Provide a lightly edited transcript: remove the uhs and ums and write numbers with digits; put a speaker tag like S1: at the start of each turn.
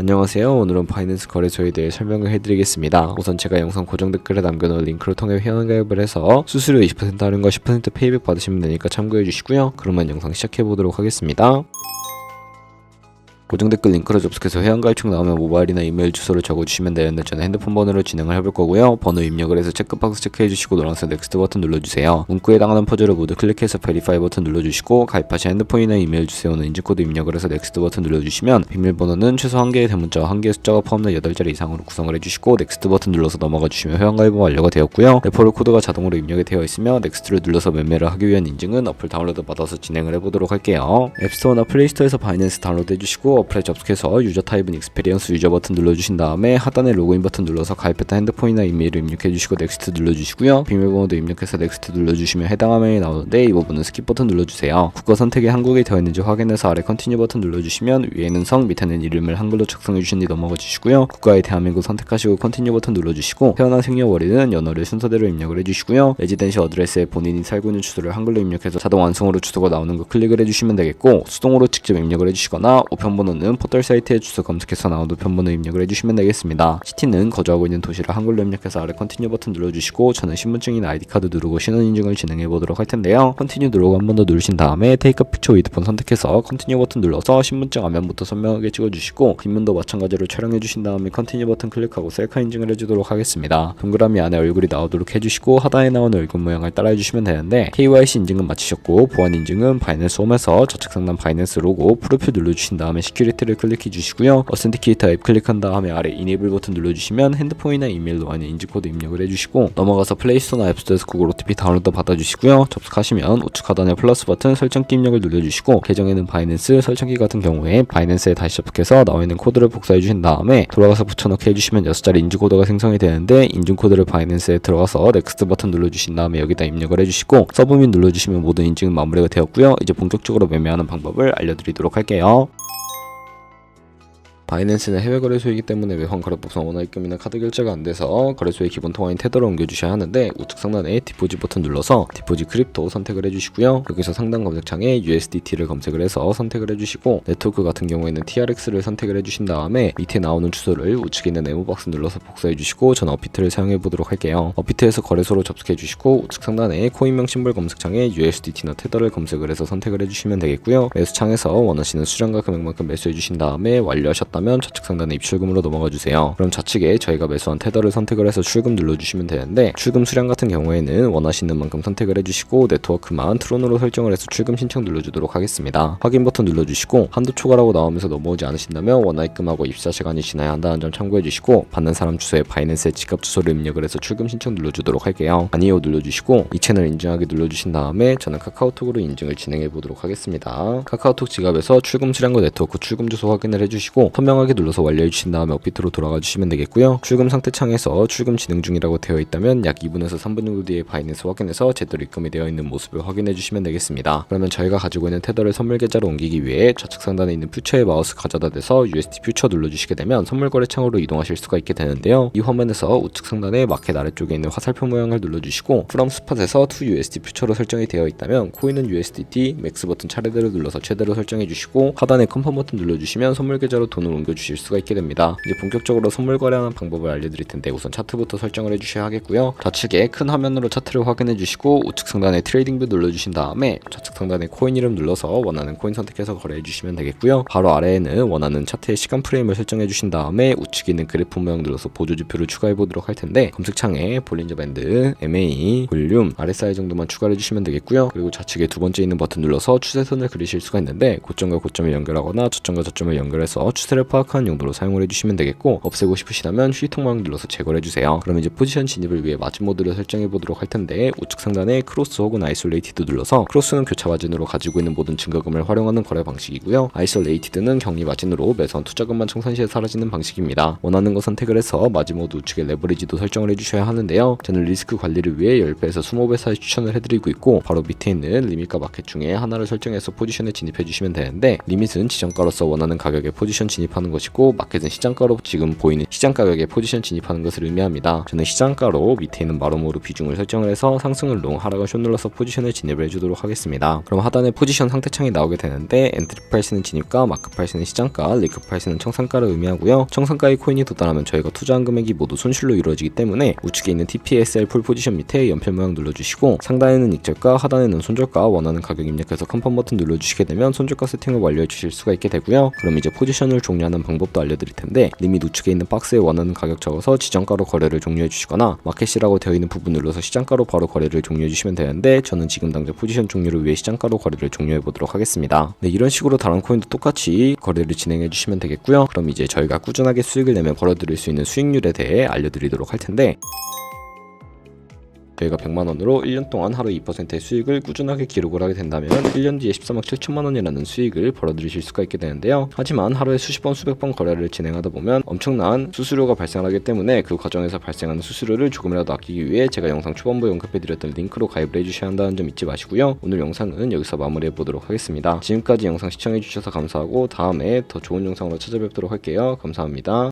S1: 안녕하세요. 오늘은 바이낸스 거래소에 대해 설명을 해드리겠습니다. 우선 제가 영상 고정 댓글에 남겨놓은 링크를 통해 회원가입을 해서 수수료 20% 할인과 10% 페이백 받으시면 되니까 참고해 주시고요. 그러면 영상 시작해 보도록 하겠습니다. 고정 댓글 링크로 접속해서 회원가입 중 나오면 모바일이나 이메일 주소를 적어주시면 되는데 저는 핸드폰 번호로 진행을 해볼 거고요. 번호 입력을 해서 체크박스 체크해주시고 노란색 넥스트 버튼 눌러주세요. 문구에 해당하는 퍼즐을 모두 클릭해서 베리파이 버튼 눌러주시고 가입하신 핸드폰이나 이메일 주소는 인증코드 입력을 해서 넥스트 버튼 눌러주시면 비밀번호는 최소 1개의 대문자와 1개의 숫자가 포함된 8자리 이상으로 구성을 해주시고 넥스트 버튼 눌러서 넘어가 주시면 회원가입은 완료가 되었고요. 레퍼럴 코드가 자동으로 입력이 되어 있으며 넥스트를 눌러서 매매를 하기 위한 인증은 어플 다운로드 받아서 진행을 해보도록 할게요. 앱스토어나 플레이스토어에서 바이낸스 다운로드 해주시고 어플에 접속해서 유저 타입은 익스페리언스 유저 버튼 눌러주신 다음에 하단에 로그인 버튼 눌러서 가입했던 핸드폰이나 이메일을 입력해주시고 넥스트 눌러주시고요. 비밀번호도 입력해서 넥스트 눌러주시면 해당 화면이 나오는데 이 부분은 스킵 버튼 눌러주세요. 국가 선택에 한국이 되어 있는지 확인해서 아래 컨티뉴 버튼 눌러주시면 위에는 성, 밑에는 이름을 한글로 작성해주신 뒤 넘어가 주시고요. 국가에 대한민국 선택하시고 컨티뉴 버튼 눌러주시고 태어난 생년월일은 연월일 순서대로 입력을 해주시고요. 레지던시 어드레스에 본인이 살고 있는 주소를 한글로 입력해서 자동 완성으로 주소가 나오는 거 클릭을 해주시면 되겠고 수동으로 직접 입력을 해주시거나 우편번호는 포털 사이트에 주소 검색해서 나온 우편번호 입력을 해주시면 되겠습니다. 시티는 거주하고 있는 도시를 한글로 입력해서 아래 컨티뉴 버튼 눌러주시고 저는 신분증이나 아이디카드 누르고 신원인증을 진행해 보도록 할 텐데요. 컨티뉴 누르고 한 번 더 누르신 다음에 테이크 피처 위드 폰 선택해서 컨티뉴 버튼 눌러서 신분증 화면부터 선명하게 찍어주시고 뒷면도 마찬가지로 촬영해 주신 다음에 컨티뉴 버튼 클릭하고 셀카 인증을 해주도록 하겠습니다. 동그라미 안에 얼굴이 나오도록 해주시고 하단에 나오는 얼굴 모양을 따라해 주시면 되는데 KYC 인증은 마치셨고 보안 인증은 바이낸스 홈에서 좌측 상단 바이낸스 로고 프로필 눌러주신 다음에 시큐리티를 클릭해 주시고요. 어센티케이터 앱 클릭한 다음에 아래 이네이블 버튼 눌러주시면 핸드폰이나 이메일로 안에 인증코드 입력을 해주시고 넘어가서 플레이스토어나 앱스토어에서 구글 OTP 다운로드 받아주시고요. 접속하시면 우측 하단에 플러스 버튼 설정키 입력을 눌러주시고 계정에는 바이낸스 설정키 같은 경우에 바이낸스에 다시 접속해서 나와있는 코드를 복사해 주신 다음에 돌아가서 붙여넣기 해주시면 6자리 인증코드가 생성이 되는데 인증코드를 바이낸스에 들어가서 넥스트 버튼 눌러주신 다음에 여기다 입력을 해주시고 서브밋 눌러주시면 모든 인증은 마무리가 되었고요. 이제 본격적으로 매매하는 방법을 알려드리도록 할게요. 바이낸스는 해외 거래소이기 때문에 외환 거래법상 원화입금이나 카드 결제가 안 돼서 거래소의 기본 통화인 테더로 옮겨주셔야 하는데 우측 상단에 디포짓 버튼 눌러서 디포짓 크립토 선택을 해주시고요. 여기서 상단 검색창에 USDT를 검색을 해서 선택을 해주시고 네트워크 같은 경우에는 TRX를 선택을 해주신 다음에 밑에 나오는 주소를 우측에 있는 네모박스 눌러서 복사해주시고 저는 어피트를 사용해 보도록 할게요. 어피트에서 거래소로 접속해주시고 우측 상단에 코인명 심볼 검색창에 USDT나 테더를 검색을 해서 선택을 해주시면 되겠고요. 매수창에서 원하시는 수량과 금액만큼 매수해주신 다음에 완료하셨다면 좌측 상단에 입출금으로 넘어가 주세요. 그럼 좌측에 저희가 매수한 테더를 선택을 해서 출금 눌러주시면 되는데 출금 수량 같은 경우에는 원하시는 만큼 선택을 해주시고 네트워크만 트론으로 설정을 해서 출금 신청 눌러주도록 하겠습니다. 확인 버튼 눌러주시고 한도 초과라고 나오면서 넘어오지 않으신다면 원화입금하고 입사 시간이 지나야 한다는 점 참고해주시고 받는 사람 주소에 바이낸스의 지갑 주소를 입력을 해서 출금 신청 눌러주도록 할게요. 아니요 눌러주시고 이 채널 인증하기 눌러주신 다음에 저는 카카오톡으로 인증을 진행해 보도록 하겠습니다. 카카오톡 지갑에서 출금 수량과 네트워크 출금 주소 확인을 해주시고 선명하게 눌러서 완료해 주신 다음에 업비트로 돌아가 주시면 되겠고요. 출금 상태 창에서 출금 진행 중이라고 되어 있다면 약 2분에서 3분 정도 뒤에 바이낸스 확인해서 제대로 입금이 되어 있는 모습을 확인해 주시면 되겠습니다. 그러면 저희가 가지고 있는 테더를 선물 계좌로 옮기기 위해 좌측 상단에 있는 퓨처에 마우스 가져다 대서 USD 퓨처 눌러주시게 되면 선물 거래 창으로 이동하실 수가 있게 되는데요. 이 화면에서 우측 상단에 마켓 아래쪽에 있는 화살표 모양을 눌러주시고 from spot에서 to USD 퓨처로 설정이 되어 있다면 코인은 USDT 맥스 버튼 차례대로 눌러서 최대로 설정해 주시고 하단에 컨펌 버튼 눌러주시면 선물 계좌로 돈을 옮겨주실 수가 있게 됩니다. 이제 본격적으로 선물 거래하는 방법을 알려드릴 텐데 우선 차트부터 설정을 해주셔야 하겠고요. 좌측에 큰 화면으로 차트를 확인해 주시고 우측 상단에 트레이딩 뷰 눌러주신 다음에 좌측 상단에 코인 이름 눌러서 원하는 코인 선택해서 거래해 주시면 되겠고요. 바로 아래에는 원하는 차트의 시간 프레임을 설정해 주신 다음에 우측에 있는 그래프 모양 눌러서 보조지표를 추가해 보도록 할 텐데 검색창에 볼린저 밴드, MA, 볼륨, RSI 정도만 추가해 주시면 되겠고요. 그리고 좌측에 두 번째 있는 버튼 눌러서 추세선을 그리실 수가 있는데 고점과 고점을 연결하거나 저점과 저점을 연결해서 추세를 파악하는 용도로 사용을 해주시면 되겠고 없애고 싶으시다면 휴지통 모양 눌러서 제거를 해주세요. 그럼 이제 포지션 진입을 위해 마진 모드를 설정해 보도록 할 텐데 우측 상단에 크로스 혹은 아이솔레이티드 눌러서 크로스는 교차 마진으로 가지고 있는 모든 증거금을 활용하는 거래 방식이고요. 아이솔레이티드는 격리 마진으로 매수한 투자금만 청산시에 사라지는 방식입니다. 원하는 거 선택을 해서 마진 모드 우측에 레버리지도 설정을 해주셔야 하는데요. 저는 리스크 관리를 위해 10배에서 20배 사이 추천을 해드리고 있고 바로 밑에 있는 리밋과 마켓 중에 하나를 설정해서 포지션에 진입해 주시면 되는데 리밋은 지정가로서 원하는 가격에 포지션 진입하는 진입하는 것이고, 마켓은 시장가로 지금 보이는 시장 가격에 포지션 진입하는 것을 의미합니다. 저는 시장가로 밑에 있는 마루모루 비중을 설정을 해서 상승을 롱, 하락을 숏 눌러서 포지션을 진입을 해주도록 하겠습니다. 그럼 하단에 포지션 상태창이 나오게 되는데, 엔트리 프라이스는 진입가, 마크 프라이스는 시장가, 리크 프라이스는 청산가를 의미하고요. 청산가의 코인이 도달하면 저희가 투자한 금액이 모두 손실로 이루어지기 때문에 우측에 있는 TPSL 풀 포지션 밑에 연필 모양 눌러주시고, 상단에는 익절가, 하단에는 손절가, 원하는 가격 입력해서 컨펌 버튼 눌러주시게 되면 손절가 세팅을 완료해 주실 수가 있게 되고요. 그럼 이제 포지션을 종료하는 방법도 알려드릴 텐데, 리밋 우측에 있는 박스에 원하는 가격 적어서 지정가로 거래를 종료해 주시거나, 마켓이라고 되어 있는 부분 눌러서 시장가로 바로 거래를 종료해 주시면 되는데, 저는 지금 당장 포지션 종료를 위해 시장가로 거래를 종료해 보도록 하겠습니다. 네, 이런 식으로 다른 코인도 똑같이 거래를 진행해 주시면 되겠고요. 그럼 이제 저희가 꾸준하게 수익을 내면 벌어들일 수 있는 수익률에 대해 알려드리도록 할 텐데, 저희가 100만원으로 1년 동안 하루 2%의 수익을 꾸준하게 기록을 하게 된다면 1년 뒤에 13억 7천만원이라는 수익을 벌어들이실 수가 있게 되는데요. 하지만 하루에 수십 번 수백 번 거래를 진행하다 보면 엄청난 수수료가 발생하기 때문에 그 과정에서 발생하는 수수료를 조금이라도 아끼기 위해 제가 영상 초반부에 언급해드렸던 링크로 가입을 해주셔야 한다는 점 잊지 마시고요. 오늘 영상은 여기서 마무리해보도록 하겠습니다. 지금까지 영상 시청해주셔서 감사하고, 다음에 더 좋은 영상으로 찾아뵙도록 할게요. 감사합니다.